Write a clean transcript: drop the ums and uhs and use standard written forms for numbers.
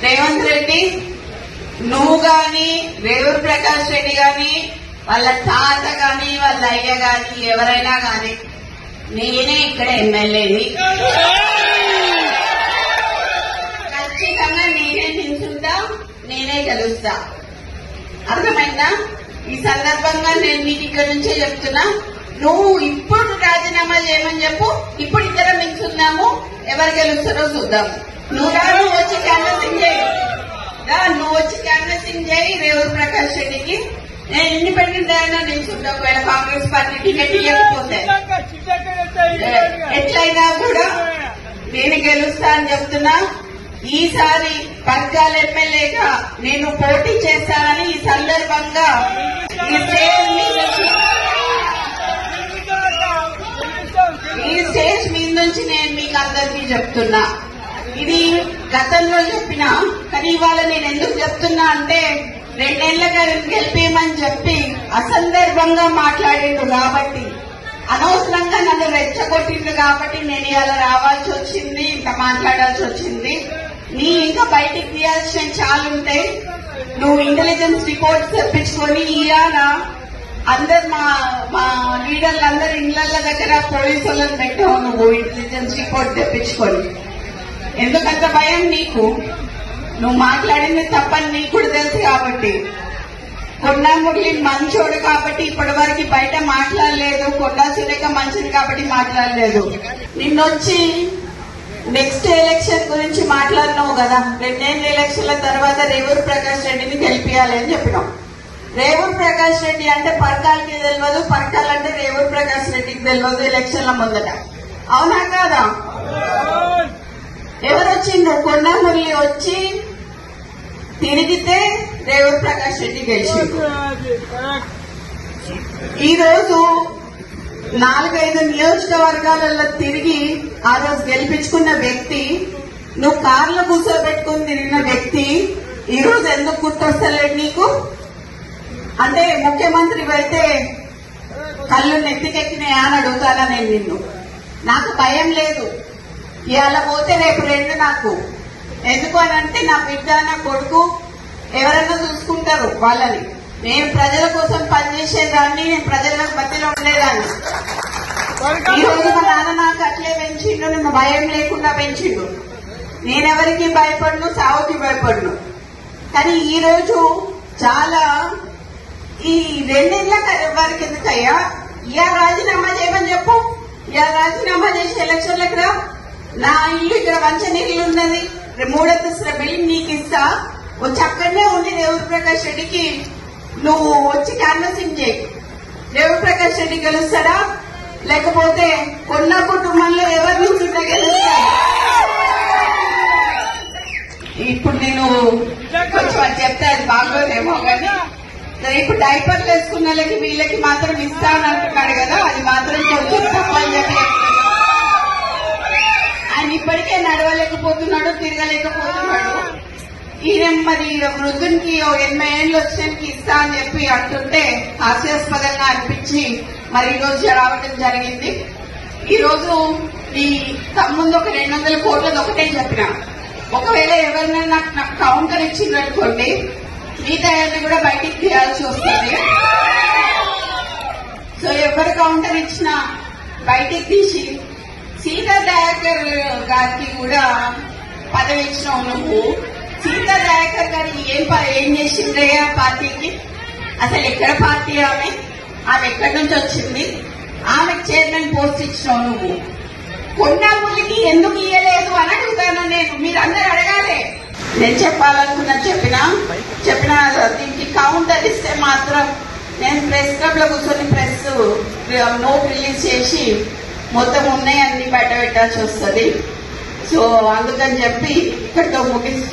రేవంత్ రెడ్డి నువ్వు గాని రేవూరు ప్రకాష్ రెడ్డి గాని వాళ్ళ తాత గాని వాళ్ళ అయ్య గాని ఎవరైనా గాని నేనే ఇక్కడ ఎమ్మెల్యేని, ఖచ్చితంగా నేనే నిల్చుంటా, నేనే గెలుస్తా. అర్థమైందా? ఈ సందర్భంగా నేను నీకు ఇక్కడ నుంచే చెప్తున్నా, నువ్వు ఇప్పుడు రాజీనామా చేయమని చెప్పు. ఇప్పుడు ఇద్దరం నిల్చుందాము, ఎవరు గెలుస్తారో చూద్దాం. నువ్వు వచ్చి క్యాన్వసింగ్ చేయి, నువ్వు వచ్చి క్యాన్వసింగ్ చేయి రేవూరు ప్రకాష్ రెడ్డికి. నేను ఇండిపెండెంట్ అయినా నిల్చుంటా. ఒకవేళ కాంగ్రెస్ పార్టీ టికెట్ ఇవ్వకపోతే ఎట్లయినా కూడా నేను గెలుస్తా అని చెప్తున్నా. ఈసారి పర్కాల ఎమ్మెల్యేగా నేను పోటీ చేస్తానని ఈ సందర్భంగా ఈ స్టేజ్ మీద నుంచి నేను మీకు అందరికీ చెప్తున్నా. ఇది గతంలో చెప్పినా, కానీ ఇవాళ నేను ఎందుకు చెప్తున్నా అంటే 2 ఏళ్లుగా గెలిపేయమని చెప్పి అసందర్భంగా మాట్లాడిండు కాబట్టి, అనవసరంగా నన్ను రెచ్చగొట్టిండు కాబట్టి నేను ఇలా రావాల్సి వచ్చింది, ఇంకా మాట్లాడాల్సి వచ్చింది. నీ ఇంకా బయటికి తీయాల్సిన చాలా ఉంటాయి. నువ్వు ఇంటెలిజెన్స్ రిపోర్ట్స్ తెప్పించుకొని ఇవాళ అందరు మా లీడర్లు అందరు ఇళ్ల దగ్గర పోలీసు వాళ్ళని పెట్టావు. నువ్వు ఇంటెలిజెన్స్ రిపోర్ట్ తెప్పించుకొని ఎందుకంత భయం నీకు? నువ్వు మాట్లాడింది తప్పని నీకు కూడా తెలుసు కాబట్టి. కొండా మురళి మంచోడు కాబట్టి ఇప్పటి వరకు బయట మాట్లాడలేదు, కొండా సురేఖ మంచిది కాబట్టి మాట్లాడలేదు. నిన్నొచ్చి నెక్స్ట్ ఎలక్షన్ గురించి మాట్లాడినావు కదా, 2 ఏళ్ల ఎలక్షన్ల తర్వాత రేవూరు ప్రకాష్ రెడ్డిని గెలిపియాలి అని చెప్పినావు. రేవూరు ప్రకాష్ రెడ్డి అంటే పర్కాలకి తెలియదు, పర్కాల్ అంటే రేవూరు ప్రకాష్ రెడ్డికి తెలియదు ఎలక్షన్ల ముందట. అవునా కాదా? ఎవరు వచ్చిండ్రు? కొండా మురళి వచ్చి తిరిగితే రేవూరు ప్రకాష్ రెడ్డి గెలిచిండు. ఈ రోజు 4-5 నియోజకవర్గాలలో తిరిగి ఆ రోజు గెలిపించుకున్న వ్యక్తి, నువ్వు కార్లో కూర్చోబెట్టుకుని తిరిగిన వ్యక్తి ఈ రోజు ఎందుకు గుర్తొస్తలేడు నీకు? అంటే ముఖ్యమంత్రి అయితే కళ్ళు నెత్తికెక్కినాయా అని అడుగుతానా నేను నిన్ను? నాకు భయం లేదు. ఇవాళ పోతే రేపు 2 నాకు. ఎందుకు అని అంటే నా బిడ్డ నా కొడుకు ఎవరైనా చూసుకుంటారు వాళ్ళని. నేను ప్రజల కోసం పనిచేసేదాన్ని, నేను ప్రజల మధ్యలో ఉండేదాన్ని. ఈ రోజు మా నాన్న నాకు అట్లే పెంచిండు, నన్ను భయం లేకుండా పెంచిండు. నేనెవరికి భయపడను, సావుకి భయపడను. కానీ ఈ రోజు చాలా ఈ 2 ఏళ్ల వరకు ఎందుకయ్యా ఇవాళ రాజీనామా చేయమని చెప్పు. ఇవాళ రాజీనామా చేసి ఎలక్షన్లకు రా. నా ఇల్లు ఇక్కడ వంచనీళ్ళు ఉన్నది, 3 అంతస్తుల బిల్డింగ్ నీకు ఇస్తా. వచ్చి అక్కడనే ఉండి రేవూరు ప్రకాష్ రెడ్డికి నువ్వు వచ్చి క్యాన్వసింగ్ చేయి. రేవూరు ప్రకాష్ రెడ్డి గెలుస్తాడా, లేకపోతే కొన్న కుటుంబంలో ఎవరి నుంచి గెలుస్తాడు? ఇప్పుడు నేను కొంచెం అది చెప్తే అది బాగోదేమో కానీ, ఇప్పుడు డైపర్లు వేసుకున్న వాళ్ళకి వీళ్ళకి మాత్రం ఇస్తాను అంటున్నాడు కదా, అది మాత్రం కొంచెం తప్పని చెప్పి ఆయన ఇప్పటికే నడవలేకపోతున్నాడు, తిరగలేకపోతున్నాడు. ఈయన మరి వృద్ధునికి 80 ఏళ్ళు వచ్చినానికి ఇస్తా అని చెప్పి అంటుంటే హాస్యాస్పదంగా అనిపించి మరి ఈ రోజు రావడం జరిగింది. ఈ రోజు ఈ తమ్ముందు ఒక 200 కోట్లది ఒకటే చెప్పిన, ఒకవేళ ఎవరైనా నాకు కౌంటర్ ఇచ్చిందనుకోండి మిగతా కూడా బయటికి తీయాల్సి వస్తుంది. సో ఎవరు కౌంటర్ ఇచ్చినా బయటికి తీసి సీతా దయాకర్ గారికి కూడా పదవి ఇచ్చినావు నువ్వు. సీతా దయాకర్ గారు ఏం చేసిందయ్యా పార్టీకి? అసలు ఎక్కడ పార్టీ ఆమె ఎక్కడి నుంచి వచ్చింది? ఆమెకు చైర్మన్ పోస్ట్ ఇచ్చినావు నువ్వు. కొండా మురళికి ఎందుకు ఇయ్యలేదు అని అడుగుతాను నేను. మీరందరూ అడగాలి. నేను చెప్పాలనుకున్నా చెప్పిన దీనికి కౌంటర్ ఇస్తే మాత్రం నేను ప్రెస్ క్లబ్ లో కూర్చొని ప్రెస్ నోట్ రిలీజ్ చేసి మొత్తం ఉన్నాయి అన్ని బయట పెట్టాల్సి వస్తుంది. సో అందుకని చెప్పి ఇక్కడితో ముగిస్తూ